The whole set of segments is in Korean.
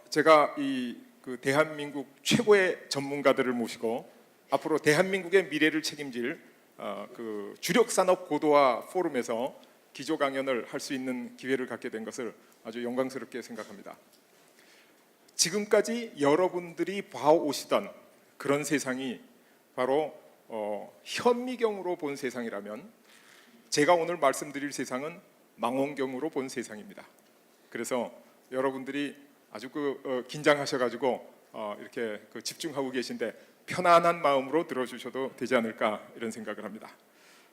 제가 대한민국 최고의 전문가들을 모시고 앞으로 대한민국의 미래를 책임질 주력 산업 고도화 포럼에서 기조 강연을 할 수 있는 기회를 갖게 된 것을 아주 영광스럽게 생각합니다. 지금까지 여러분들이 봐오시던 그런 세상이 바로 현미경으로 본 세상이라면 제가 오늘 말씀드릴 세상은 망원경으로 본 세상입니다. 그래서 여러분들이 아주 긴장하셔가지고 이렇게 집중하고 계신데 편안한 마음으로 들어주셔도 되지 않을까 이런 생각을 합니다.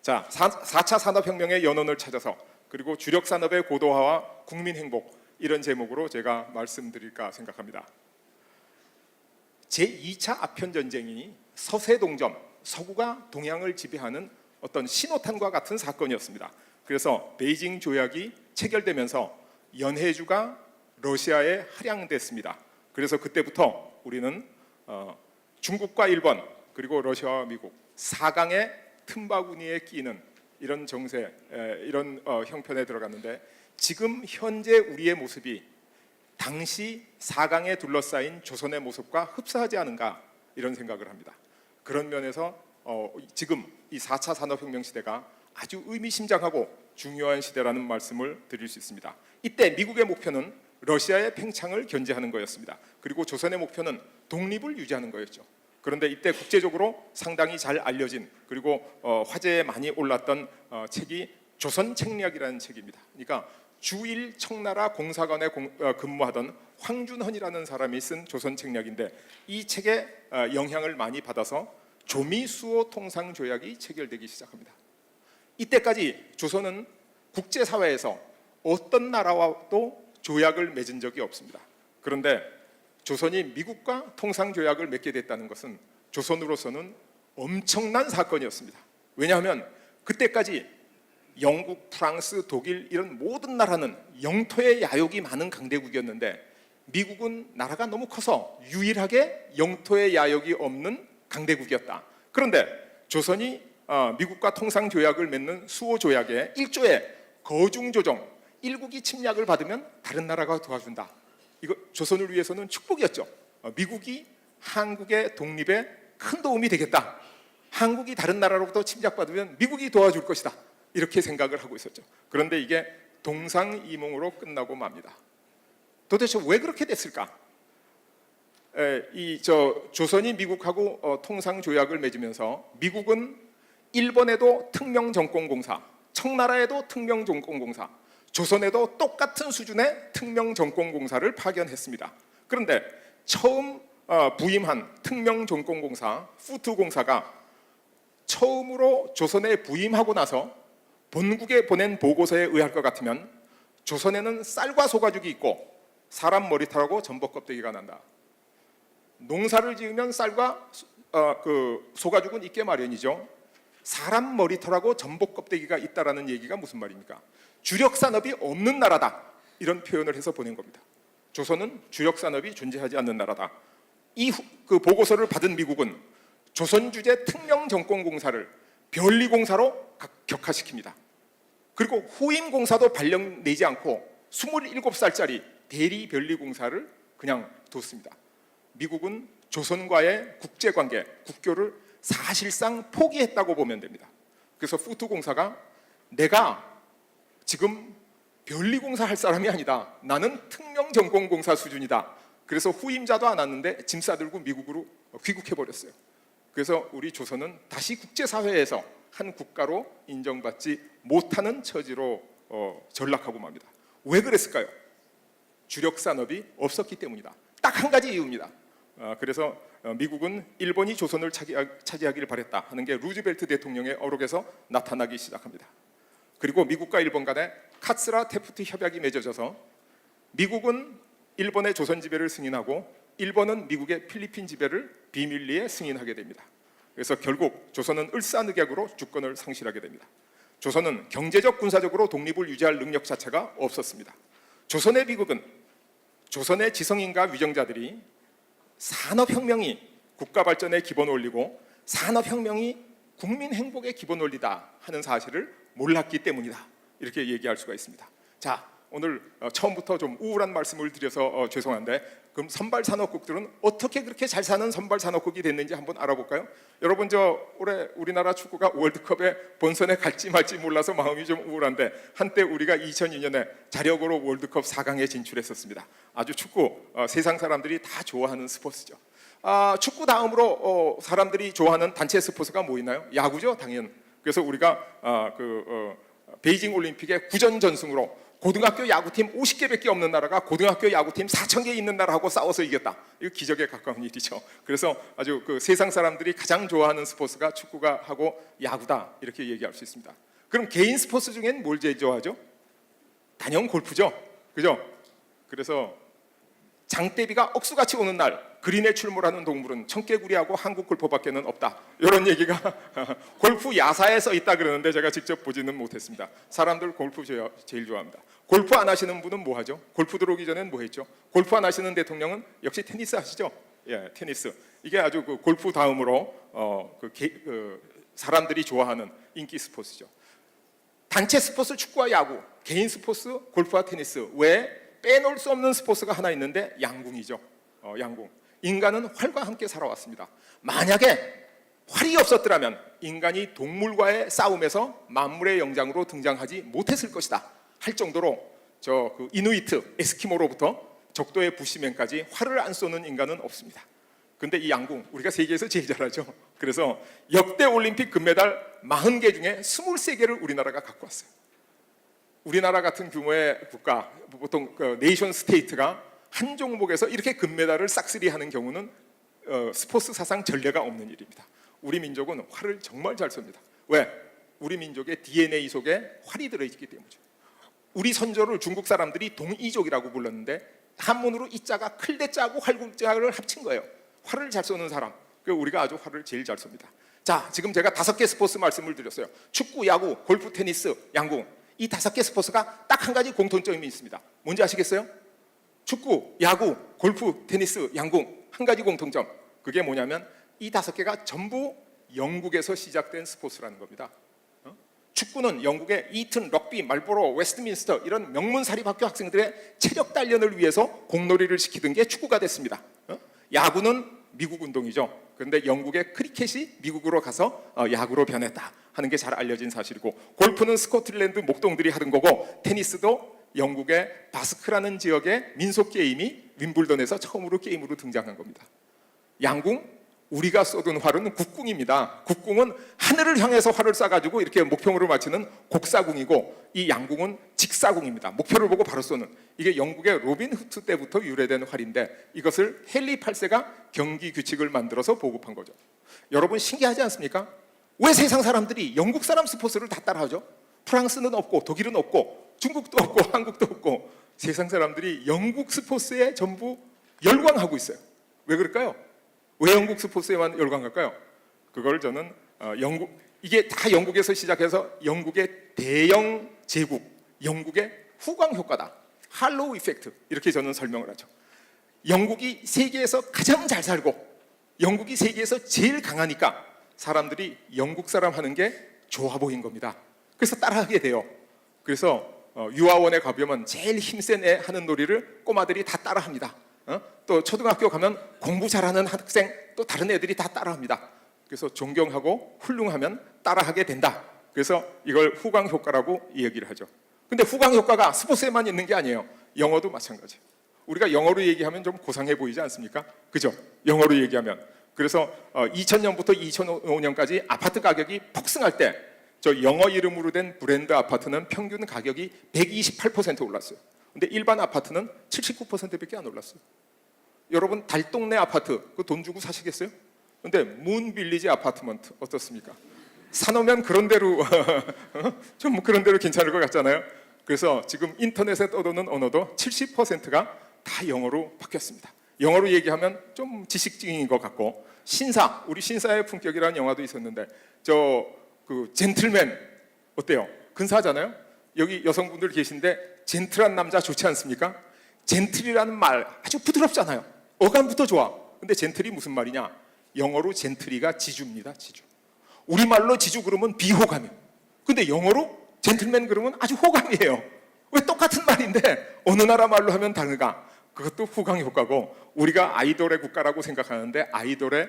자, 4차 산업혁명의 연원을 찾아서 그리고 주력 산업의 고도화와 국민 행복 이런 제목으로 제가 말씀드릴까 생각합니다. 제2차 아편전쟁이 서세동점, 서구가 동양을 지배하는 어떤 신호탄과 같은 사건이었습니다. 그래서 베이징 조약이 체결되면서 연해주가 러시아에 할양됐습니다. 그래서 그때부터 우리는 중국과 일본 그리고 러시아와 미국 4강의 틈바구니에 끼는 이런 정세, 이런 형편에 들어갔는데 지금 현재 우리의 모습이 당시 4강에 둘러싸인 조선의 모습과 흡사하지 않은가 이런 생각을 합니다. 그런 면에서 지금 이 4차 산업혁명 시대가 아주 의미심장하고 중요한 시대라는 말씀을 드릴 수 있습니다. 이때 미국의 목표는 러시아의 팽창을 견제하는 거였습니다. 그리고 조선의 목표는 독립을 유지하는 거였죠. 그런데 이때 국제적으로 상당히 잘 알려진 그리고 화제에 많이 올랐던 책이 조선책략이라는 책입니다. 그러니까 주일 청나라 공사관에 근무하던 황준헌이라는 사람이 쓴 조선책략인데 이 책에 영향을 많이 받아서 조미수호 통상조약이 체결되기 시작합니다. 이때까지 조선은 국제사회에서 어떤 나라와도 조약을 맺은 적이 없습니다. 그런데 조선이 미국과 통상조약을 맺게 됐다는 것은 조선으로서는 엄청난 사건이었습니다. 왜냐하면 그때까지 영국, 프랑스, 독일 이런 모든 나라는 영토의 야욕이 많은 강대국이었는데 미국은 나라가 너무 커서 유일하게 영토의 야욕이 없는 강대국이었다. 그런데 조선이 미국과 통상조약을 맺는 수호조약의 1조에 거중조정, 일국이 침략을 받으면 다른 나라가 도와준다. 이거 조선을 위해서는 축복이었죠. 미국이 한국의 독립에 큰 도움이 되겠다. 한국이 다른 나라로부터 침략받으면 미국이 도와줄 것이다. 이렇게 생각을 하고 있었죠. 그런데 이게 동상이몽으로 끝나고 맙니다. 도대체 왜 그렇게 됐을까? 조선이 미국하고 통상조약을 맺으면서 미국은 일본에도 특명정권공사, 청나라에도 특명정권공사, 조선에도 똑같은 수준의 특명정권공사를 파견했습니다. 그런데 처음 부임한 특명정권공사 후트공사가 처음으로 조선에 부임하고 나서 본국에 보낸 보고서에 의할 것 같으면 조선에는 쌀과 소가죽이 있고 사람 머리털하고 전복 껍데기가 난다. 농사를 지으면 쌀과 소가죽은 있게 마련이죠. 사람 머리털하고 전복 껍데기가 있다라는 얘기가 무슨 말입니까? 주력 산업이 없는 나라다. 이런 표현을 해서 보낸 겁니다. 조선은 주력 산업이 존재하지 않는 나라다. 그 보고서를 받은 미국은 조선 주재 특명정권공사를 변리공사로 격하시킵니다. 그리고 후임공사도 발령 내지 않고 27살짜리 대리변리공사를 그냥 뒀습니다. 미국은 조선과의 국제관계, 국교를 사실상 포기했다고 보면 됩니다. 그래서 후트공사가 내가 지금 변리공사 할 사람이 아니다. 나는 특명정권공사 수준이다. 그래서 후임자도 안 왔는데 짐 싸들고 미국으로 귀국해버렸어요. 그래서 우리 조선은 다시 국제사회에서 한 국가로 인정받지 못하는 처지로 전락하고 맙니다. 왜 그랬을까요? 주력 산업이 없었기 때문이다. 딱 한 가지 이유입니다. 그래서 미국은 일본이 조선을 차지하기를 바랬다 하는 게 루즈벨트 대통령의 어록에서 나타나기 시작합니다. 그리고 미국과 일본 간에 카츠라 테프트 협약이 맺어져서 미국은 일본의 조선 지배를 승인하고 일본은 미국의 필리핀 지배를 비밀리에 승인하게 됩니다. 그래서 결국 조선은 을사늑약으로 주권을 상실하게 됩니다. 조선은 경제적, 군사적으로 독립을 유지할 능력 자체가 없었습니다. 조선의 비극은 조선의 지성인과 위정자들이 산업혁명이 국가 발전의 기본 원리고 산업혁명이 국민 행복의 기본 원리다 하는 사실을 몰랐기 때문이다. 이렇게 얘기할 수가 있습니다. 자, 오늘 처음부터 좀 우울한 말씀을 드려서 죄송한데, 그럼 선발 산업국들은 어떻게 그렇게 잘 사는 선발 산업국이 됐는지 한번 알아볼까요? 여러분, 올해 우리나라 축구가 월드컵에 본선에 갈지 말지 몰라서 마음이 좀 우울한데, 한때 우리가 2002년에 자력으로 월드컵 4강에 진출했었습니다. 아주 축구 세상 사람들이 다 좋아하는 스포츠죠. 축구 다음으로 사람들이 좋아하는 단체 스포츠가 뭐 있나요? 야구죠, 당연. 그래서 우리가 베이징 올림픽의 구전 전승으로 고등학교 야구팀 50개밖에 없는 나라가 고등학교 야구팀 4,000개 있는 나라하고 싸워서 이겼다. 이거 기적에 가까운 일이죠. 그래서 아주 세상 사람들이 가장 좋아하는 스포츠가 축구가 하고 야구다, 이렇게 얘기할 수 있습니다. 그럼 개인 스포츠 중엔 뭘 제일 좋아하죠? 단연 골프죠, 그죠? 그래서 장대비가 억수같이 오는 날 그린에 출몰하는 동물은 청개구리하고 한국 골퍼밖에는 없다, 이런 얘기가 골프 야사에 써 있다 그러는데 제가 직접 보지는 못했습니다. 사람들 골프 제일 좋아합니다. 골프 안 하시는 분은 뭐 하죠? 골프 들어오기 전엔 뭐 했죠? 골프 안 하시는 대통령은 역시 테니스 하시죠? 예, 테니스. 이게 아주 골프 다음으로 사람들이 좋아하는 인기 스포츠죠. 단체 스포츠 축구와 야구, 개인 스포츠 골프와 테니스 외에 빼놓을 수 없는 스포츠가 하나 있는데 양궁이죠. 양궁. 인간은 활과 함께 살아왔습니다. 만약에 활이 없었더라면 인간이 동물과의 싸움에서 만물의 영장으로 등장하지 못했을 것이다 할 정도로 이누이트, 에스키모로부터 적도의 부시맨까지 활을 안 쏘는 인간은 없습니다. 근데 이 양궁 우리가 세계에서 제일 잘하죠. 그래서 역대 올림픽 금메달 40개 중에 23개를 우리나라가 갖고 왔어요. 우리나라 같은 규모의 국가, 보통 네이션 스테이트가 한 종목에서 이렇게 금메달을 싹쓸이 하는 경우는 스포츠 사상 전례가 없는 일입니다. 우리 민족은 활을 정말 잘 쏩니다. 왜? 우리 민족의 DNA 속에 활이 들어있기 때문이죠. 우리 선조를 중국 사람들이 동이족이라고 불렀는데 한문으로 이자가 클대자하고 활국자를 합친 거예요. 활을 잘 쏘는 사람, 우리가 아주 활을 제일 잘 쏩니다. 자, 지금 제가 5개 스포츠 말씀을 드렸어요. 축구, 야구, 골프, 테니스, 양궁. 이 5개 스포츠가 딱 한 가지 공통점이 있습니다. 뭔지 아시겠어요? 축구, 야구, 골프, 테니스, 양궁, 한 가지 공통점. 그게 뭐냐면 이 5개가 전부 영국에서 시작된 스포츠라는 겁니다. 축구는 영국의 이튼, 럭비, 말보로, 웨스트민스터 이런 명문 사립학교 학생들의 체력 단련을 위해서 공놀이를 시키던 게 축구가 됐습니다. 야구는 미국 운동이죠. 그런데 영국의 크리켓이 미국으로 가서 야구로 변했다 하는 게 잘 알려진 사실이고, 골프는 스코틀랜드 목동들이 하던 거고, 테니스도 영국의 바스크라는 지역의 민속 게임이 윈블던에서 처음으로 게임으로 등장한 겁니다. 양궁, 우리가 쏘던 활은 국궁입니다. 국궁은 하늘을 향해서 활을 쏴가지고 이렇게 목표물을 맞추는 곡사궁이고, 이 양궁은 직사궁입니다. 목표를 보고 바로 쏘는. 이게 영국의 로빈 후드 때부터 유래된 활인데, 이것을 헨리 8세가 경기 규칙을 만들어서 보급한 거죠. 여러분 신기하지 않습니까? 왜 세상 사람들이 영국 사람 스포츠를 다 따라하죠? 프랑스는 없고 독일은 없고 중국도 없고 한국도 없고 세상 사람들이 영국 스포츠에 전부 열광하고 있어요. 왜 그럴까요? 왜 영국 스포츠에만 열광할까요? 그걸 저는 이게 다 영국에서 시작해서 영국의 대영 제국, 영국의 후광 효과다. 할로우 이펙트, 이렇게 저는 설명을 하죠. 영국이 세계에서 가장 잘 살고 영국이 세계에서 제일 강하니까 사람들이 영국 사람 하는 게 좋아 보인 겁니다. 그래서 따라하게 돼요. 그래서 유아원에 가보면 제일 힘센 애 하는 놀이를 꼬마들이 다 따라합니다. 또 초등학교 가면 공부 잘하는 학생 또 다른 애들이 다 따라합니다. 그래서 존경하고 훌륭하면 따라하게 된다. 그래서 이걸 후광 효과라고 얘기를 하죠. 근데 후광 효과가 스포츠에만 있는 게 아니에요. 영어도 마찬가지예요. 우리가 영어로 얘기하면 좀 고상해 보이지 않습니까? 그죠? 영어로 얘기하면. 그래서 2000년부터 2005년까지 아파트 가격이 폭승할 때 저 영어 이름으로 된 브랜드 아파트는 평균 가격이 128% 올랐어요. 근데 일반 아파트는 79%밖에 안 올랐어요. 여러분 달동네 아파트 그 돈 주고 사시겠어요? 근데 문빌리지 아파트먼트 어떻습니까? 사놓으면 그런 대로 좀 그런 대로 괜찮을 것 같잖아요. 그래서 지금 인터넷에 떠도는 언어도 70%가 다 영어로 바뀌었습니다. 영어로 얘기하면 좀 지식적인 것 같고, 신사, 우리 신사의 품격이라는 영화도 있었는데 그 젠틀맨 어때요? 근사하잖아요. 여기 여성분들 계신데 젠틀한 남자 좋지 않습니까? 젠틀이라는 말 아주 부드럽잖아요. 어감부터 좋아. 근데 젠틀이 무슨 말이냐? 영어로 젠틀이가 지주입니다. 지주. 우리말로 지주 그러면 비호감이에요. 근데 영어로 젠틀맨 그러면 아주 호감이에요. 왜 똑같은 말인데 어느 나라 말로 하면 다른가? 그것도 후광 효과고, 우리가 아이돌의 국가라고 생각하는데 아이돌의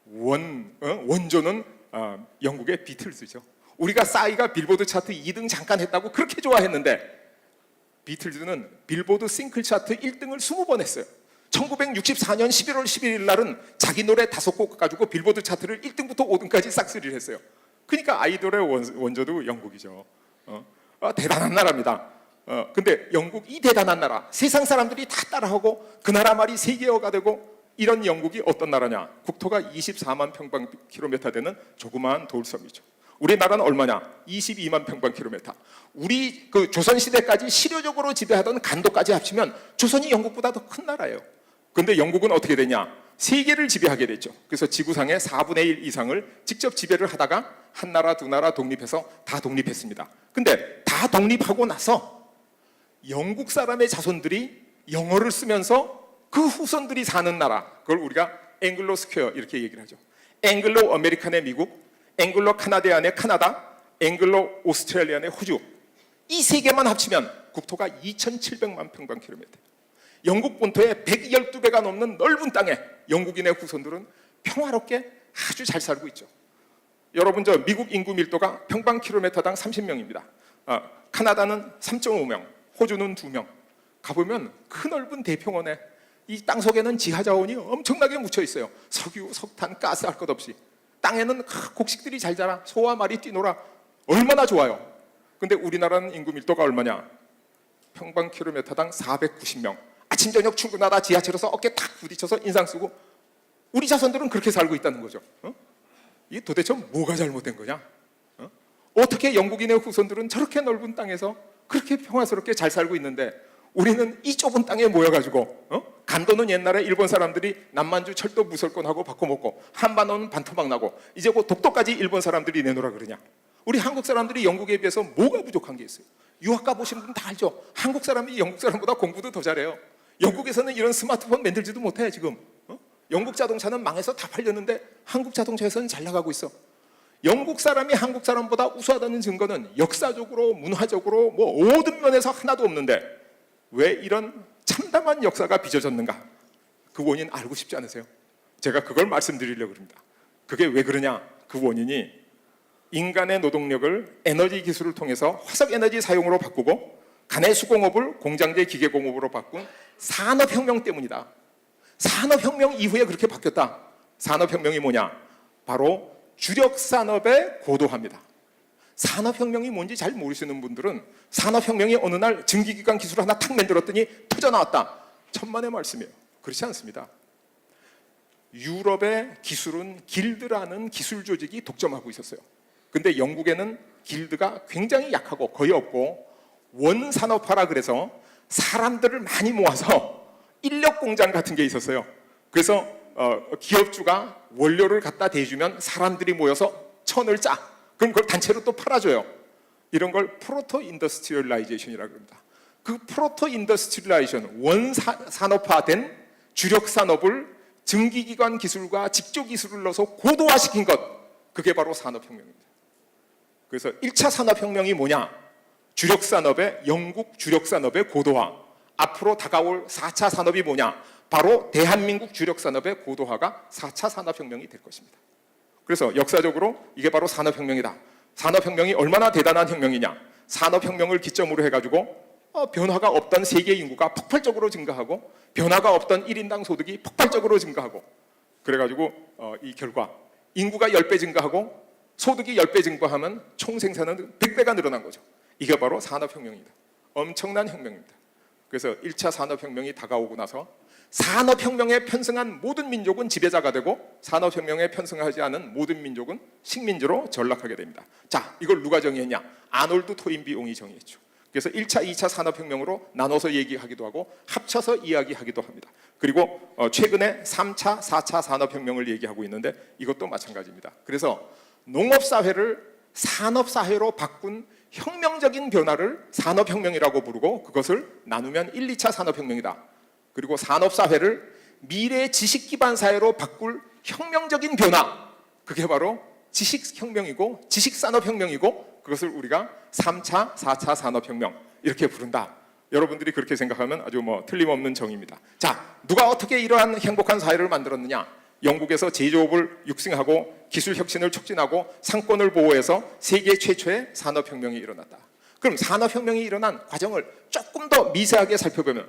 원조는 영국의 비틀즈죠. 우리가 싸이가 빌보드 차트 2등 잠깐 했다고 그렇게 좋아했는데 비틀즈는 빌보드 싱글 차트 1등을 20번 했어요. 1964년 11월 11일 날은 자기 노래 5곡 가지고 빌보드 차트를 1등부터 5등까지 싹쓸이를 했어요. 그러니까 아이돌의 원조도 영국이죠. 대단한 나라입니다. 근데 영국, 이 대단한 나라, 세상 사람들이 다 따라하고 그 나라 말이 세계어가 되고 이런 영국이 어떤 나라냐? 국토가 24만 평방킬로미터 되는 조그마한 돌섬이죠. 우리나라는 얼마냐? 22만 평방킬로미터. 우리 그 조선시대까지 실효적으로 지배하던 간도까지 합치면 조선이 영국보다 더 큰 나라예요. 근데 영국은 어떻게 되냐? 세계를 지배하게 됐죠. 그래서 지구상의 4분의 1 이상을 직접 지배를 하다가 한 나라, 두 나라 독립해서 다 독립했습니다. 근데 다 독립하고 나서 영국 사람의 자손들이 영어를 쓰면서 그 후손들이 사는 나라, 그걸 우리가 앵글로 스퀘어 이렇게 얘기를 하죠. 앵글로 아메리칸의 미국, 앵글로 카나디안의 카나다, 앵글로 오스트레일리안의 호주, 이 세 개만 합치면 국토가 2,700만 평방킬로미터. 영국 본토의 112배가 넘는 넓은 땅에 영국인의 후손들은 평화롭게 아주 잘 살고 있죠. 여러분, 저 미국 인구 밀도가 평방킬로미터당 30명입니다. 카나다는 3.5명, 호주는 2명. 가보면 그 넓은 대평원에 이 땅속에는 지하자원이 엄청나게 묻혀 있어요. 석유, 석탄, 가스 할 것 없이. 땅에는 곡식들이 잘 자라, 소와 말이 뛰놀아. 얼마나 좋아요. 근데 우리나라는 인구 밀도가 얼마냐? 평방킬로미터당 490명. 아침 저녁 출근하다 지하철에서 어깨 탁 부딪혀서 인상 쓰고, 우리 자손들은 그렇게 살고 있다는 거죠. 이게 도대체 뭐가 잘못된 거냐? 어떻게 영국인의 후손들은 저렇게 넓은 땅에서 그렇게 평화스럽게 잘 살고 있는데 우리는 이 좁은 땅에 모여가지고 간도는 옛날에 일본 사람들이 남만주 철도 무설권하고 바꿔먹고 한반도는 반토막 나고 이제 곧 독도까지 일본 사람들이 내놓으라 그러냐? 우리 한국 사람들이 영국에 비해서 뭐가 부족한 게 있어요? 유학 가보신 분 다 알죠? 한국 사람이 영국 사람보다 공부도 더 잘해요. 영국에서는 이런 스마트폰 만들지도 못해 지금. 영국 자동차는 망해서 다 팔렸는데 한국 자동차에서는 잘 나가고 있어. 영국 사람이 한국 사람보다 우수하다는 증거는 역사적으로, 문화적으로 모든 면에서 하나도 없는데 왜 이런 참담한 역사가 빚어졌는가? 그 원인 알고 싶지 않으세요? 제가 그걸 말씀드리려고 합니다. 그게 왜 그러냐? 그 원인이 인간의 노동력을 에너지 기술을 통해서 화석 에너지 사용으로 바꾸고 간의 수공업을 공장제 기계공업으로 바꾼 산업혁명 때문이다. 산업혁명 이후에 그렇게 바뀌었다. 산업혁명이 뭐냐? 바로 주력산업의 고도화입니다. 산업혁명이 뭔지 잘 모르시는 분들은 산업혁명이 어느 날 증기기관 기술을 하나 탁 만들었더니 터져나왔다. 천만의 말씀이에요. 그렇지 않습니다. 유럽의 기술은 길드라는 기술 조직이 독점하고 있었어요. 근데 영국에는 길드가 굉장히 약하고 거의 없고 원산업화라 그래서 사람들을 많이 모아서 인력공장 같은 게 있었어요. 그래서 기업주가 원료를 갖다 대주면 사람들이 모여서 천을 짜. 그럼 그걸 단체로 또 팔아줘요. 이런 걸 프로토 인더스트리얼라이제이션이라고 합니다. 그 프로토 인더스트리얼라이제이션, 원산업화된 주력 산업을 증기기관 기술과 직조 기술을 넣어서 고도화시킨 것, 그게 바로 산업혁명입니다. 그래서 1차 산업혁명이 뭐냐? 주력 산업의, 영국 주력 산업의 고도화. 앞으로 다가올 4차 산업이 뭐냐? 바로 대한민국 주력 산업의 고도화가 4차 산업혁명이 될 것입니다. 그래서 역사적으로 이게 바로 산업혁명이다. 산업혁명이 얼마나 대단한 혁명이냐? 산업혁명을 기점으로 해가지고 변화가 없던 세계 인구가 폭발적으로 증가하고 변화가 없던 1인당 소득이 폭발적으로 증가하고 그래가지고 이 결과 인구가 10배 증가하고 소득이 10배 증가하면 총 생산은 100배가 늘어난 거죠. 이게 바로 산업혁명입니다. 엄청난 혁명입니다. 그래서 1차 산업혁명이 다가오고 나서 산업혁명에 편승한 모든 민족은 지배자가 되고 산업혁명에 편승하지 않은 모든 민족은 식민지로 전락하게 됩니다. 자, 이걸 누가 정의했냐? 아놀드 토인비옹이 정의했죠. 그래서 1차, 2차 산업혁명으로 나눠서 얘기하기도 하고 합쳐서 이야기하기도 합니다. 그리고 최근에 3차, 4차 산업혁명을 얘기하고 있는데 이것도 마찬가지입니다. 그래서 농업사회를 산업사회로 바꾼 혁명적인 변화를 산업혁명이라고 부르고 그것을 나누면 1, 2차 산업혁명이다. 그리고 산업사회를 미래 지식기반 사회로 바꿀 혁명적인 변화, 그게 바로 지식혁명이고 지식산업혁명이고 그것을 우리가 3차, 4차 산업혁명 이렇게 부른다. 여러분들이 그렇게 생각하면 아주 틀림없는 정의입니다. 자, 누가 어떻게 이러한 행복한 사회를 만들었느냐? 영국에서 제조업을 육성하고 기술 혁신을 촉진하고 상권을 보호해서 세계 최초의 산업혁명이 일어났다. 그럼 산업혁명이 일어난 과정을 조금 더 미세하게 살펴보면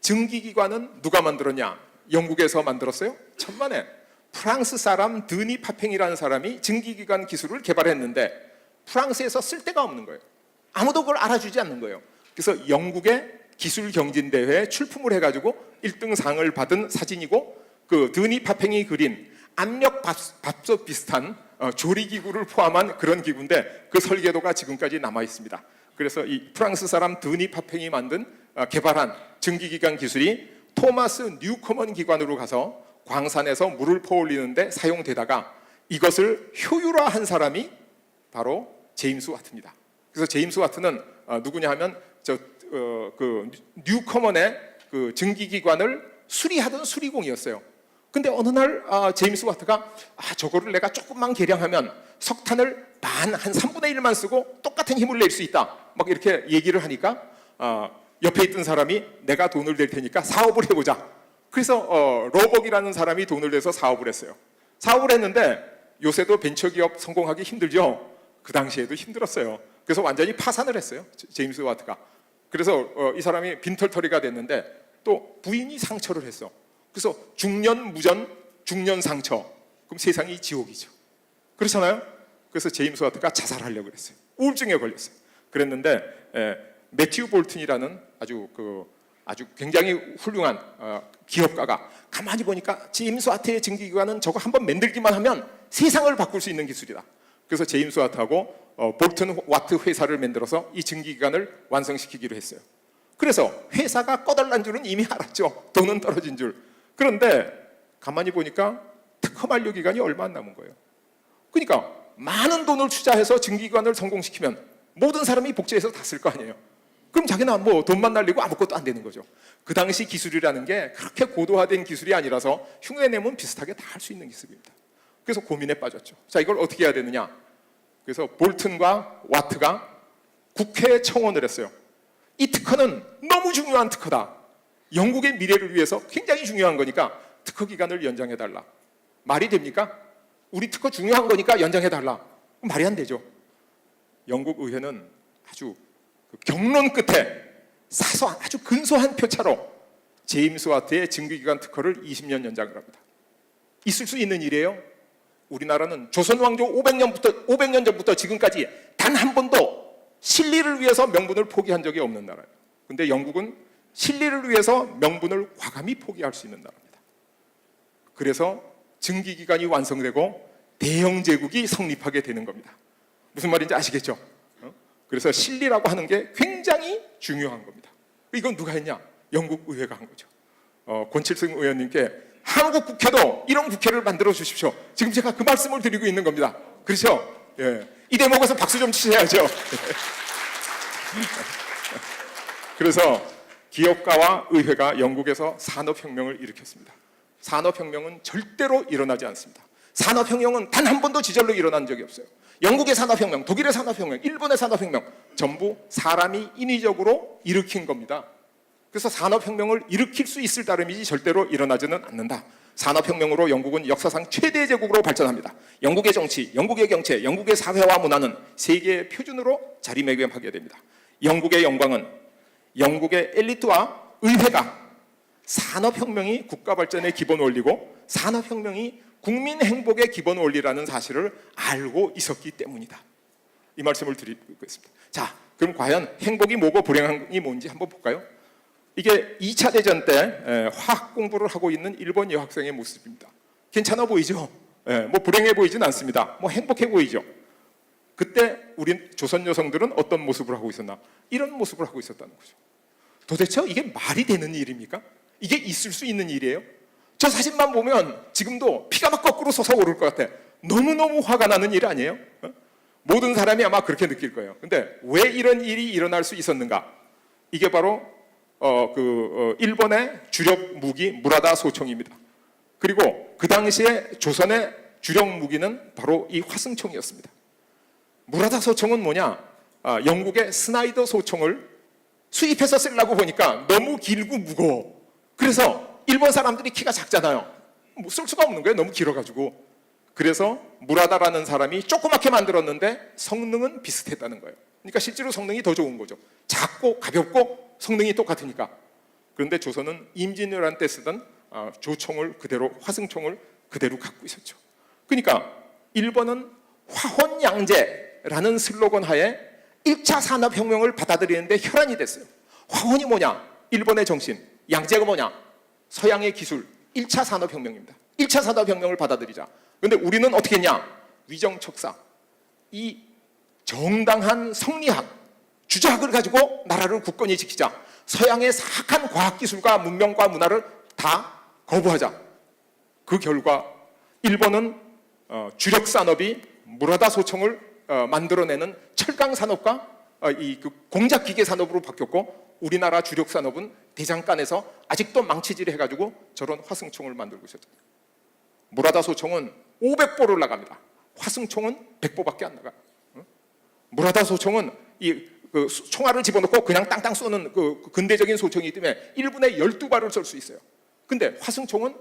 증기기관은 누가 만들었냐? 영국에서 만들었어요? 천만에 프랑스 사람 드니 파팽이라는 사람이 증기기관 기술을 개발했는데 프랑스에서 쓸 데가 없는 거예요. 아무도 그걸 알아주지 않는 거예요. 그래서 영국의 기술경진대회에 출품을 해가지고 1등상을 받은 사진이고 그 드니 파팽이 그린 압력 밥솥 비슷한 조리기구를 포함한 그런 기구인데 그 설계도가 지금까지 남아 있습니다. 그래서 이 프랑스 사람 드니 파팽이 개발한 증기기관 기술이 토마스 뉴커먼 기관으로 가서 광산에서 물을 퍼올리는데 사용되다가 이것을 효율화한 사람이 바로 제임스 와트입니다. 그래서 제임스 와트는 누구냐 하면 그 뉴커먼의 그 증기기관을 수리하던 수리공이었어요. 근데 어느 날 제임스 와트가 저거를 내가 조금만 개량하면 석탄을 한 3분의 1만 쓰고 똑같은 힘을 낼 수 있다. 막 이렇게 얘기를 하니까 옆에 있던 사람이 내가 돈을 낼 테니까 사업을 해보자. 그래서 로벅이라는 사람이 돈을 내서 사업을 했어요. 사업을 했는데 요새도 벤처기업 성공하기 힘들죠. 그 당시에도 힘들었어요. 그래서 완전히 파산을 했어요. 제임스 와트가. 그래서 이 사람이 빈털터리가 됐는데 또 부인이 상처를 했어. 그래서 중년 무전, 중년 상처. 그럼 세상이 지옥이죠. 그렇잖아요. 그래서 제임스 와트가 자살하려고 그랬어요. 우울증에 걸렸어요. 그랬는데 매튜 볼튼이라는 아주 굉장히 훌륭한 기업가가 가만히 보니까 제임스 와트의 증기기관은 저거 한번 만들기만 하면 세상을 바꿀 수 있는 기술이다. 그래서 제임스 와트하고 볼튼 와트 회사를 만들어서 이 증기기관을 완성시키기로 했어요. 그래서 회사가 꺼달란 줄은 이미 알았죠. 돈은 떨어진 줄. 그런데 가만히 보니까 특허 만료 기간이 얼마 안 남은 거예요. 그러니까 많은 돈을 투자해서 증기기관을 성공시키면 모든 사람이 복제해서 다 쓸 거 아니에요. 그럼 자기는 돈만 날리고 아무것도 안 되는 거죠. 그 당시 기술이라는 게 그렇게 고도화된 기술이 아니라서 흉내내면 비슷하게 다 할 수 있는 기술입니다. 그래서 고민에 빠졌죠. 자, 이걸 어떻게 해야 되느냐? 그래서 볼튼과 와트가 국회에 청원을 했어요. 이 특허는 너무 중요한 특허다. 영국의 미래를 위해서 굉장히 중요한 거니까 특허 기간을 연장해달라. 말이 됩니까? 우리 특허 중요한 거니까 연장해달라. 말이 안 되죠. 영국 의회는 아주 경론 끝에 사소한 아주 근소한 표차로 제임스 와트의 증기기관 특허를 20년 연장을 합니다. 있을 수 있는 일이에요. 우리나라는 조선 왕조 500년 전부터 지금까지 단 한 번도 실리를 위해서 명분을 포기한 적이 없는 나라예요. 근데 영국은 실리를 위해서 명분을 과감히 포기할 수 있는 나라입니다. 그래서 증기기관이 완성되고 대영 제국이 성립하게 되는 겁니다. 무슨 말인지 아시겠죠? 그래서 실리라고 하는 게 굉장히 중요한 겁니다. 이건 누가 했냐? 영국 의회가 한 거죠. 권칠승 의원님께 한국 국회도 이런 국회를 만들어 주십시오. 지금 제가 그 말씀을 드리고 있는 겁니다. 그렇죠? 예. 이 대목에서 박수 좀 치셔야죠. 그래서 기업가와 의회가 영국에서 산업혁명을 일으켰습니다. 산업혁명은 절대로 일어나지 않습니다. 산업혁명은 단 한 번도 지절로 일어난 적이 없어요. 영국의 산업혁명, 독일의 산업혁명, 일본의 산업혁명 전부 사람이 인위적으로 일으킨 겁니다. 그래서 산업혁명을 일으킬 수 있을 따름이지 절대로 일어나지는 않는다. 산업혁명으로 영국은 역사상 최대 제국으로 발전합니다. 영국의 정치, 영국의 경제, 영국의 사회와 문화는 세계의 표준으로 자리매김하게 됩니다. 영국의 영광은 영국의 엘리트와 의회가 산업혁명이 국가 발전의 기본 원리고 산업혁명이 국민 행복의 기본 원리라는 사실을 알고 있었기 때문이다. 이 말씀을 드리고 있습니다. 자, 그럼 과연 행복이 뭐고 불행이 뭔지 한번 볼까요? 이게 2차 대전 때 화학 공부를 하고 있는 일본 여학생의 모습입니다. 괜찮아 보이죠? 뭐 불행해 보이진 않습니다. 뭐 행복해 보이죠? 그때 우리 조선 여성들은 어떤 모습을 하고 있었나? 이런 모습을 하고 있었다는 거죠. 도대체 이게 말이 되는 일입니까? 이게 있을 수 있는 일이에요? 저 사진만 보면 지금도 피가 막 거꾸로 솟아오를 것 같아. 너무너무 화가 나는 일 아니에요? 모든 사람이 아마 그렇게 느낄 거예요. 근데 왜 이런 일이 일어날 수 있었는가? 이게 바로 일본의 주력 무기 무라다 소총입니다. 그리고 그 당시에 조선의 주력 무기는 바로 이 화승총이었습니다. 무라다 소총은 뭐냐? 영국의 스나이더 소총을 수입해서 쓰려고 보니까 너무 길고 무거워. 그래서 일본 사람들이 키가 작잖아요. 뭐 쓸 수가 없는 거예요. 너무 길어가지고. 그래서 무라다라는 사람이 조그맣게 만들었는데 성능은 비슷했다는 거예요. 그러니까 실제로 성능이 더 좋은 거죠. 작고 가볍고 성능이 똑같으니까. 그런데 조선은 임진왜란 때 쓰던 조총을 그대로, 화승총을 그대로 갖고 있었죠. 그러니까 일본은 화혼양제라는 슬로건 하에 1차 산업혁명을 받아들이는데 혈안이 됐어요. 화혼이 뭐냐? 일본의 정신. 양제가 뭐냐? 서양의 기술. 1차 산업혁명입니다. 1차 산업혁명을 받아들이자. 그런데 우리는 어떻게 했냐? 위정척사. 이 정당한 성리학, 주자학을 가지고 나라를 굳건히 지키자. 서양의 사악한 과학기술과 문명과 문화를 다 거부하자. 그 결과 일본은 주력산업이 무라다 소총을 만들어내는 철강산업과 그 공작기계 산업으로 바뀌었고, 우리나라 주력산업은 대장간에서 아직도 망치질 해가지고 저런 화승총을 만들고 있었죠. 무라다 소총은 500보를 나갑니다. 화승총은 100보밖에 안 나가요. 무라다 소총은 그 총알을 집어넣고 그냥 땅땅 쏘는 그 근대적인 소총이기 때문에 1분에 12발을 쏠 수 있어요. 근데 화승총은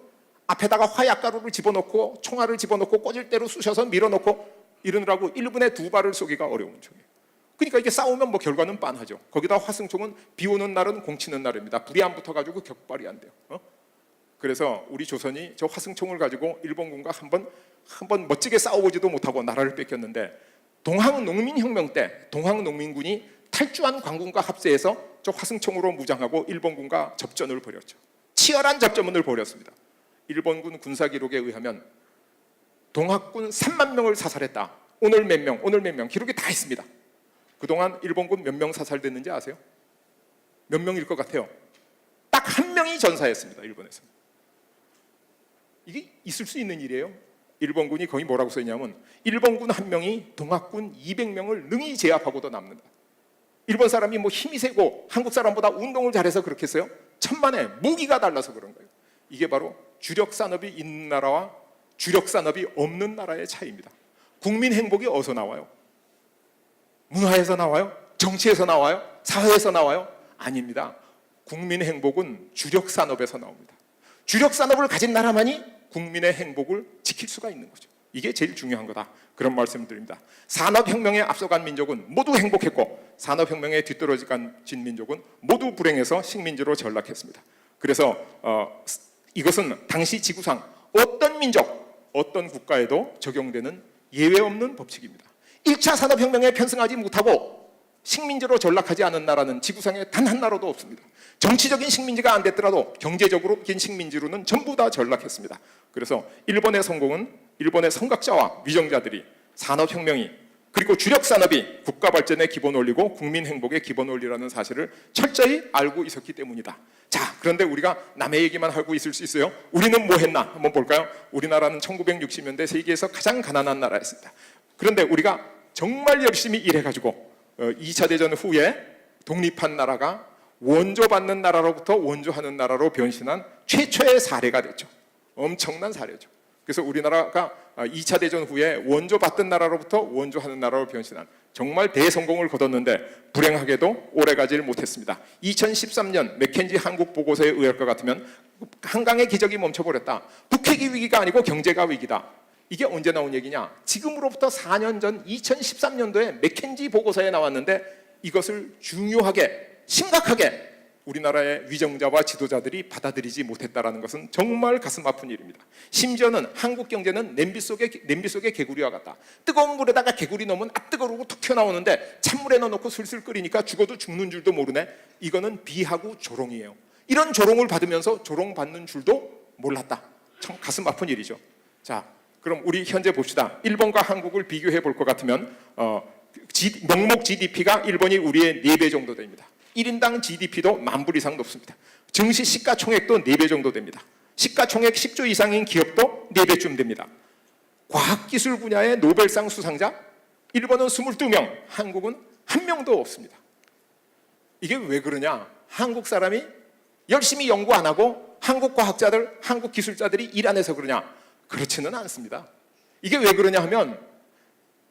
앞에다가 화약가루를 집어넣고 총알을 집어넣고 꽂을 대로 쑤셔서 밀어넣고 이러느라고 1분에 2발을 쏘기가 어려운 총이에요. 그러니까 이게 싸우면 뭐 결과는 빤하죠. 거기다 화승총은 비 오는 날은 공치는 날입니다. 불이 안 붙어가지고 격발이 안 돼요. 그래서 우리 조선이 저 화승총을 가지고 일본군과 한번 멋지게 싸워보지도 못하고 나라를 뺏겼는데, 동학농민혁명 때 동학농민군이 탈주한 관군과 합세해서 저 화승총으로 무장하고 일본군과 접전을 벌였죠. 치열한 접전을 벌였습니다. 일본군 군사기록에 의하면 동학군 3만 명을 사살했다. 오늘 몇 명 기록이 다 있습니다. 그동안 일본군 몇 명 사살됐는지 아세요? 몇 명일 것 같아요? 딱 한 명이 전사했습니다. 일본에서. 이게 있을 수 있는 일이에요. 일본군이 거의 뭐라고 써있냐면 일본군 한 명이 동학군 200명을 능히 제압하고도 남는다. 일본 사람이 뭐 힘이 세고 한국 사람보다 운동을 잘해서 그렇겠어요? 천만에 무기가 달라서 그런 거예요. 이게 바로 주력산업이 있는 나라와 주력산업이 없는 나라의 차이입니다. 국민 행복이 어디서 나와요? 문화에서 나와요? 정치에서 나와요? 사회에서 나와요? 아닙니다. 국민 행복은 주력산업에서 나옵니다. 주력산업을 가진 나라만이 국민의 행복을 지킬 수가 있는 거죠. 이게 제일 중요한 거다. 그런 말씀을 드립니다. 산업혁명에 앞서간 민족은 모두 행복했고, 산업혁명에 뒤떨어진 민족은 모두 불행해서 식민지로 전락했습니다. 그래서 이것은 당시 지구상 어떤 민족, 어떤 국가에도 적용되는 예외 없는 법칙입니다. 1차 산업혁명에 편승하지 못하고 식민지로 전락하지 않은 나라는 지구상에 단 한 나라도 없습니다. 정치적인 식민지가 안 됐더라도 경제적인 식민지로는 전부 다 전락했습니다. 그래서 일본의 성공은 일본의 성각자와 위정자들이 산업혁명이, 그리고 주력산업이 국가 발전의 기본 원리고 국민 행복의 기본 원리라는 사실을 철저히 알고 있었기 때문이다. 자, 그런데 우리가 남의 얘기만 하고 있을 수 있어요? 우리는 뭐 했나? 한번 볼까요? 우리나라는 1960년대 세계에서 가장 가난한 나라였습니다. 그런데 우리가 정말 열심히 일해가지고 2차 대전 후에 독립한 나라가 원조받는 나라로부터 원조하는 나라로 변신한 최초의 사례가 됐죠. 엄청난 사례죠. 그래서 우리나라가 2차 대전 후에 원조받던 나라로부터 원조하는 나라로 변신한 정말 대성공을 거뒀는데, 불행하게도 오래가지를 못했습니다. 2013년 맥켄지 한국 보고서에 의할 것 같으면 한강의 기적이 멈춰버렸다. 북핵이 위기가 아니고 경제가 위기다. 이게 언제 나온 얘기냐? 지금으로부터 4년 전 2013년도에 맥켄지 보고서에 나왔는데, 이것을 중요하게, 심각하게 우리나라의 위정자와 지도자들이 받아들이지 못했다는 것은 정말 가슴 아픈 일입니다. 심지어는 한국 경제는 냄비 속의 개구리와 같다. 뜨거운 물에다가 개구리 넣으면 뜨거우고 툭 튀어나오는데 찬물에 넣어놓고 슬슬 끓이니까 죽어도 죽는 줄도 모르네. 이거는 비하고 조롱이에요. 이런 조롱을 받으면서 조롱받는 줄도 몰랐다. 참 가슴 아픈 일이죠. 자, 그럼 우리 현재 봅시다. 일본과 한국을 비교해 볼 것 같으면 명목 GDP가 일본이 우리의 4배 정도 됩니다. 1인당 GDP도 10,000불 이상 높습니다. 증시 시가총액도 4배 정도 됩니다. 시가총액 10조 이상인 기업도 4배쯤 됩니다. 과학기술 분야의 노벨상 수상자, 일본은 22명, 한국은 1명도 없습니다. 이게 왜 그러냐? 한국 사람이 열심히 연구 안 하고 한국 과학자들, 한국 기술자들이 일 안 해서 그러냐? 그렇지는 않습니다. 이게 왜 그러냐 하면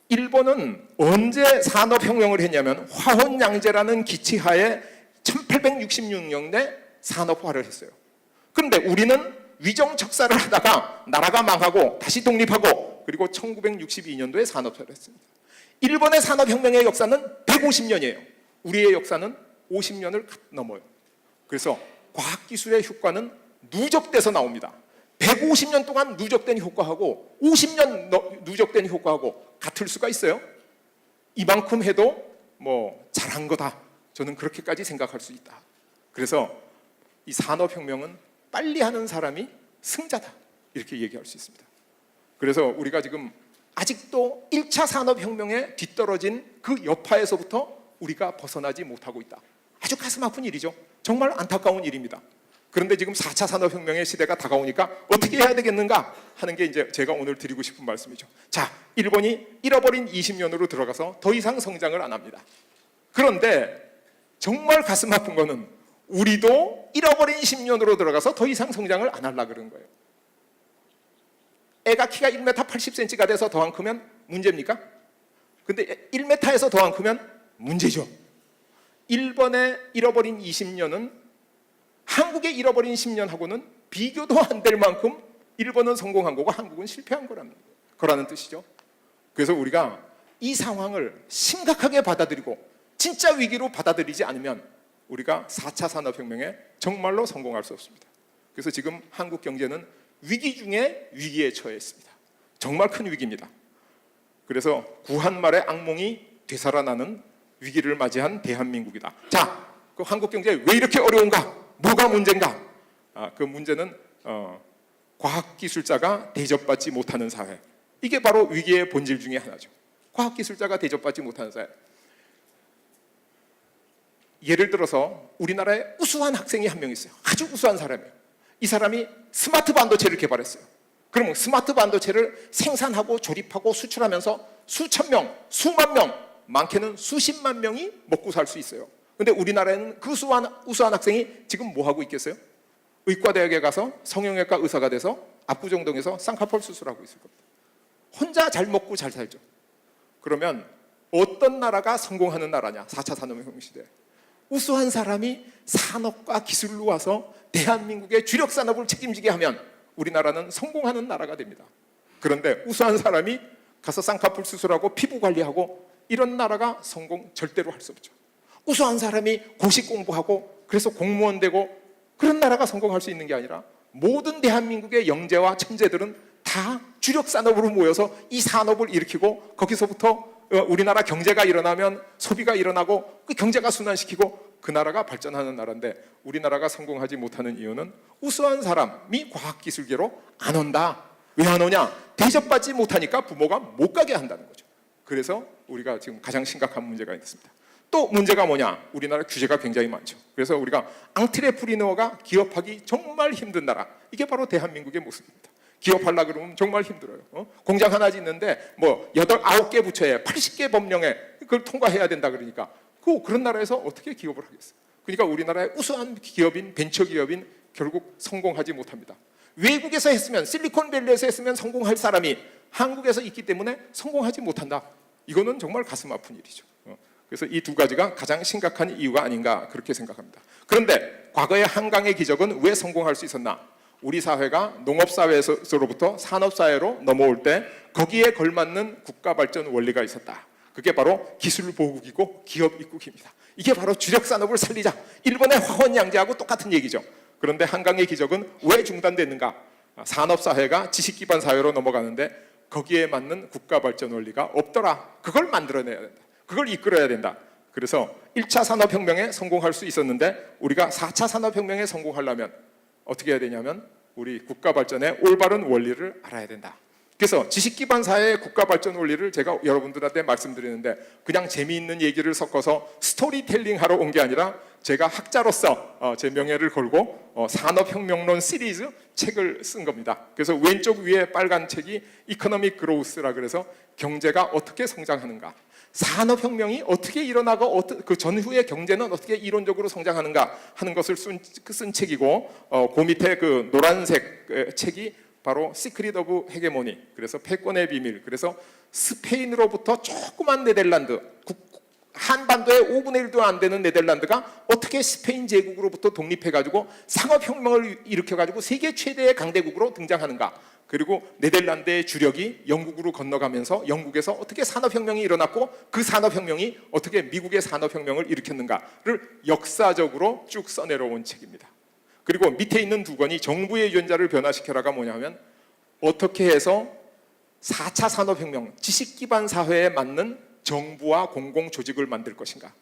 일본은 언제 산업혁명을 했냐면 화헌양제라는 기치하에 1866년에 산업화를 했어요. 그런데 우리는 위정척사를 하다가 나라가 망하고 다시 독립하고 그리고 1962년도에 산업화를 했습니다. 일본의 산업혁명의 역사는 150년이에요. 우리의 역사는 50년을 넘어요. 그래서 과학기술의 효과는 누적돼서 나옵니다. 150년 동안 누적된 효과하고 50년 누적된 효과하고 같을 수가 있어요? 이만큼 해도 뭐 잘한 거다. 저는 그렇게까지 생각할 수 있다. 그래서 이 산업혁명은 빨리 하는 사람이 승자다. 이렇게 얘기할 수 있습니다. 그래서 우리가 지금 아직도 1차 산업혁명에 뒤떨어진 그 여파에서부터 우리가 벗어나지 못하고 있다. 아주 가슴 아픈 일이죠. 정말 안타까운 일입니다. 그런데 지금 4차 산업혁명의 시대가 다가오니까 어떻게 해야 되겠는가 하는 게 이제 제가 오늘 드리고 싶은 말씀이죠. 자, 일본이 잃어버린 20년으로 들어가서 더 이상 성장을 안 합니다. 그런데 정말 가슴 아픈 거는 우리도 잃어버린 10년으로 들어가서 더 이상 성장을 안 하려고 그런 거예요. 애가 키가 1m 80cm가 돼서 더 안 크면 문제입니까? 근데 1m에서 더 안 크면 문제죠. 일본의 잃어버린 20년은 한국의 잃어버린 10년하고는 비교도 안 될 만큼 일본은 성공한 거고 한국은 실패한 거라는 뜻이죠. 그래서 우리가 이 상황을 심각하게 받아들이고 진짜 위기로 받아들이지 않으면 우리가 4차 산업혁명에 정말로 성공할 수 없습니다. 그래서 지금 한국 경제는 위기 중에 위기에 처해 있습니다. 정말 큰 위기입니다. 그래서 구한말의 악몽이 되살아나는 위기를 맞이한 대한민국이다. 자, 그 한국 경제 왜 이렇게 어려운가? 뭐가 문제인가? 그 문제는 과학기술자가 대접받지 못하는 사회. 이게 바로 위기의 본질 중에 하나죠. 과학기술자가 대접받지 못하는 사회. 예를 들어서 우리나라에 우수한 학생이 한 명 있어요. 아주 우수한 사람이에요. 이 사람이 스마트 반도체를 개발했어요. 그러면 스마트 반도체를 생산하고 조립하고 수출하면서 수천 명, 수만 명, 많게는 수십만 명이 먹고 살 수 있어요. 근데 우리나라에는 그 우수한 학생이 지금 뭐 하고 있겠어요? 의과대학에 가서 성형외과 의사가 돼서 압구정동에서 쌍꺼풀 수술하고 있을 겁니다. 혼자 잘 먹고 잘 살죠. 그러면 어떤 나라가 성공하는 나라냐? 4차 산업혁명 시대. 우수한 사람이 산업과 기술로 와서 대한민국의 주력 산업을 책임지게 하면 우리나라는 성공하는 나라가 됩니다. 그런데 우수한 사람이 가서 쌍꺼풀 수술하고 피부 관리하고 이런 나라가 성공 절대로 할 수 없죠. 우수한 사람이 고시 공부하고 그래서 공무원 되고 그런 나라가 성공할 수 있는 게 아니라 모든 대한민국의 영재와 천재들은 다 주력 산업으로 모여서 이 산업을 일으키고 거기서부터 우리나라 경제가 일어나면 소비가 일어나고 그 경제가 순환시키고 그 나라가 발전하는 나라인데 우리나라가 성공하지 못하는 이유는 우수한 사람이 과학기술계로 안 온다. 왜 안 오냐? 대접받지 못하니까 부모가 못 가게 한다는 거죠. 그래서 우리가 지금 가장 심각한 문제가 있습니다. 또 문제가 뭐냐? 우리나라 규제가 굉장히 많죠. 그래서 우리가 앙트레프리너가 기업하기 정말 힘든 나라. 이게 바로 대한민국의 모습입니다. 기업하려고 그러면 정말 힘들어요. 공장 하나 짓는데 뭐 8, 9개 부처에 80개 법령에 그걸 통과해야 된다 그러니까 그런 나라에서 어떻게 기업을 하겠어요? 그러니까 우리나라의 우수한 기업인 벤처기업인 결국 성공하지 못합니다. 외국에서 했으면 실리콘밸리에서 했으면 성공할 사람이 한국에서 있기 때문에 성공하지 못한다. 이거는 정말 가슴 아픈 일이죠. 그래서 이 두 가지가 가장 심각한 이유가 아닌가 그렇게 생각합니다. 그런데 과거의 한강의 기적은 왜 성공할 수 있었나? 우리 사회가 농업사회에서로부터 산업사회로 넘어올 때 거기에 걸맞는 국가발전 원리가 있었다. 그게 바로 기술보국이고 기업입국입니다. 이게 바로 주력산업을 살리자. 일본의 화헌양제하고 똑같은 얘기죠. 그런데 한강의 기적은 왜 중단됐는가? 산업사회가 지식기반 사회로 넘어가는데 거기에 맞는 국가발전 원리가 없더라. 그걸 만들어내야 된다. 그걸 이끌어야 된다. 그래서 1차 산업혁명에 성공할 수 있었는데 우리가 4차 산업혁명에 성공하려면 어떻게 해야 되냐면 우리 국가발전의 올바른 원리를 알아야 된다. 그래서 지식기반 사회의 국가발전 원리를 제가 여러분들한테 말씀드리는데 그냥 재미있는 얘기를 섞어서 스토리텔링 하러 온 게 아니라 제가 학자로서 제 명예를 걸고 산업혁명론 시리즈 책을 쓴 겁니다. 그래서 왼쪽 위에 빨간 책이 이코노믹 그로우스라 그래서 경제가 어떻게 성장하는가, 산업혁명이 어떻게 일어나고 그 전후의 경제는 어떻게 이론적으로 성장하는가 하는 것을 쓴 책이고 그 밑에 그 노란색 책이 바로 시크릿 오브 헤게모니, 그래서 패권의 비밀. 그래서 스페인으로부터 조그만 네덜란드, 한반도의 5분의 1도 안 되는 네덜란드가 어떻게 스페인 제국으로부터 독립해가지고 상업혁명을 일으켜가지고 세계 최대의 강대국으로 등장하는가. 그리고 네덜란드의 주력이 영국으로 건너가면서 영국에서 어떻게 산업혁명이 일어났고 그 산업혁명이 어떻게 미국의 산업혁명을 일으켰는가를 역사적으로 쭉 써내려온 책입니다. 그리고 밑에 있는 두 권이 정부의 유전자를 변화시켜라가 뭐냐면 어떻게 해서 4차 산업혁명, 지식기반 사회에 맞는 정부와 공공조직을 만들 것인가.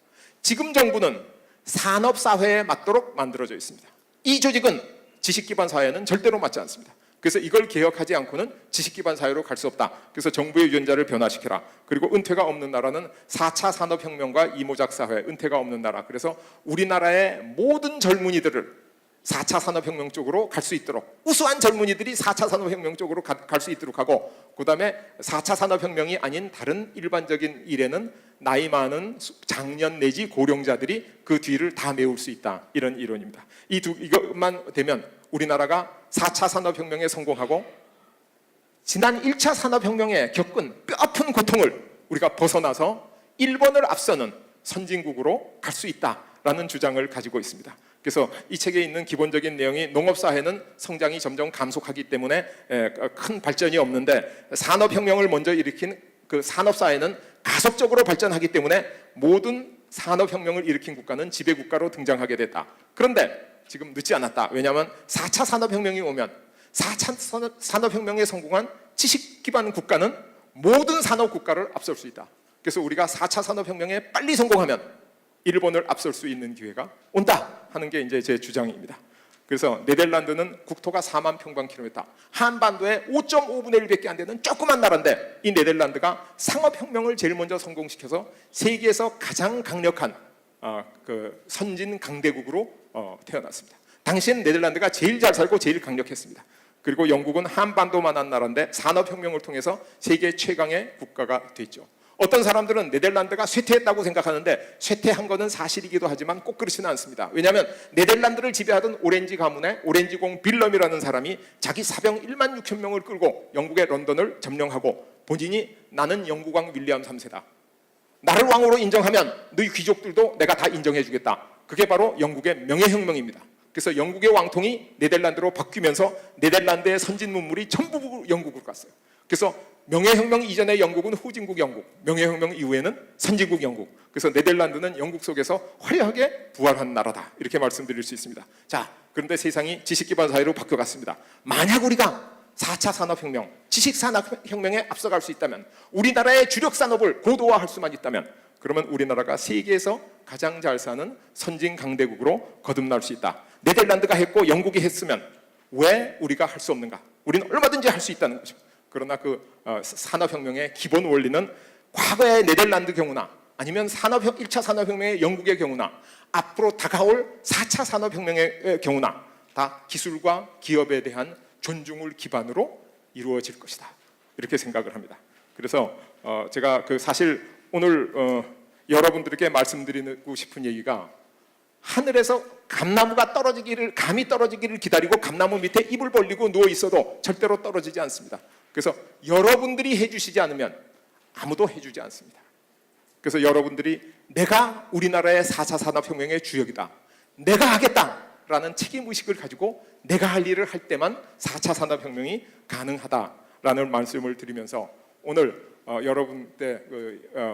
지금 정부는 산업사회에 맞도록 만들어져 있습니다. 이 조직은 지식기반 사회는 절대로 맞지 않습니다. 그래서 이걸 개혁하지 않고는 지식기반 사회로 갈 수 없다. 그래서 정부의 유전자를 변화시켜라. 그리고 은퇴가 없는 나라는 4차 산업혁명과 이모작 사회, 은퇴가 없는 나라. 그래서 우리나라의 모든 젊은이들을 4차 산업혁명 쪽으로 갈 수 있도록, 우수한 젊은이들이 4차 산업혁명 쪽으로 갈 수 있도록 하고, 그 다음에 4차 산업혁명이 아닌 다른 일반적인 일에는 나이 많은 장년 내지 고령자들이 그 뒤를 다 메울 수 있다. 이런 이론입니다. 이것만 되면 우리나라가 4차 산업혁명에 성공하고 지난 1차 산업혁명에 겪은 뼈아픈 고통을 우리가 벗어나서 일본을 앞서는 선진국으로 갈 수 있다라는 주장을 가지고 있습니다. 그래서 이 책에 있는 기본적인 내용이 농업사회는 성장이 점점 감속하기 때문에 큰 발전이 없는데 산업혁명을 먼저 일으킨 그 산업사회는 가속적으로 발전하기 때문에 모든 산업혁명을 일으킨 국가는 지배국가로 등장하게 됐다. 그런데 지금 늦지 않았다. 왜냐하면 4차 산업혁명이 오면 4차 산업혁명에 성공한 지식기반 국가는 모든 산업국가를 앞설 수 있다. 그래서 우리가 4차 산업혁명에 빨리 성공하면 일본을 앞설 수 있는 기회가 온다 하는 게 이제 제 주장입니다. 그래서 네덜란드는 국토가 4만 평방킬로미터, 한반도의 5.5분의 1밖에 안 되는 조그만 나라인데 이 네덜란드가 상업혁명을 제일 먼저 성공시켜서 세계에서 가장 강력한 그 선진 강대국으로 태어났습니다. 당시엔 네덜란드가 제일 잘 살고 제일 강력했습니다. 그리고 영국은 한반도만한 나라인데 산업혁명을 통해서 세계 최강의 국가가 됐죠. 어떤 사람들은 네덜란드가 쇠퇴했다고 생각하는데 쇠퇴한 것은 사실이기도 하지만 꼭 그렇지는 않습니다. 왜냐하면 네덜란드를 지배하던 오렌지 가문의 오렌지공 빌럼이라는 사람이 자기 사병 1만 6천 명을 끌고 영국의 런던을 점령하고 본인이 나는 영국왕 윌리엄 3세다. 나를 왕으로 인정하면 너희 귀족들도 내가 다 인정해 주겠다. 그게 바로 영국의 명예혁명입니다. 그래서 영국의 왕통이 네덜란드로 바뀌면서 네덜란드의 선진 문물이 전부 영국으로 갔어요. 그래서 명예혁명 이전의 영국은 후진국 영국, 명예혁명 이후에는 선진국 영국. 그래서 네덜란드는 영국 속에서 화려하게 부활한 나라다. 이렇게 말씀드릴 수 있습니다. 자, 그런데 세상이 지식기반 사회로 바뀌어갔습니다. 만약 우리가 4차 산업혁명, 지식산업혁명에 앞서갈 수 있다면, 우리나라의 주력 산업을 고도화할 수만 있다면, 그러면 우리나라가 세계에서 가장 잘 사는 선진 강대국으로 거듭날 수 있다. 네덜란드가 했고 영국이 했으면 왜 우리가 할 수 없는가? 우리는 얼마든지 할 수 있다는 거죠. 그러나 그 산업혁명의 기본 원리는 과거의 네덜란드 경우나 아니면 1차 산업혁명의 영국의 경우나 앞으로 다가올 4차 산업혁명의 경우나 다 기술과 기업에 대한 존중을 기반으로 이루어질 것이다. 이렇게 생각을 합니다. 그래서 제가 사실 오늘 여러분들에게 말씀드리고 싶은 얘기가 하늘에서 감이 떨어지기를 기다리고 감나무 밑에 입을 벌리고 누워 있어도 절대로 떨어지지 않습니다. 그래서 여러분들이 해주시지 않으면 아무도 해주지 않습니다. 그래서 여러분들이 내가 우리나라의 4차 산업혁명의 주역이다, 내가 하겠다라는 책임의식을 가지고 내가 할 일을 할 때만 4차 산업혁명이 가능하다라는 말씀을 드리면서 오늘 여러분께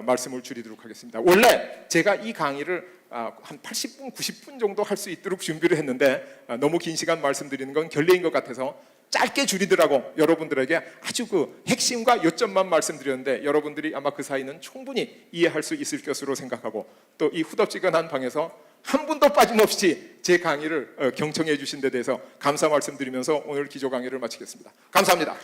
말씀을 줄이도록 하겠습니다. 원래 제가 이 강의를 한 80분, 90분 정도 할 수 있도록 준비를 했는데 너무 긴 시간 말씀드리는 건 결례인 것 같아서 짧게 줄이더라고 여러분들에게 아주 그 핵심과 요점만 말씀드렸는데 여러분들이 아마 그 사이는 충분히 이해할 수 있을 것으로 생각하고 또 이 후덥지근한 방에서 한 분도 빠짐없이 제 강의를 경청해 주신 데 대해서 감사 말씀드리면서 오늘 기조 강의를 마치겠습니다. 감사합니다.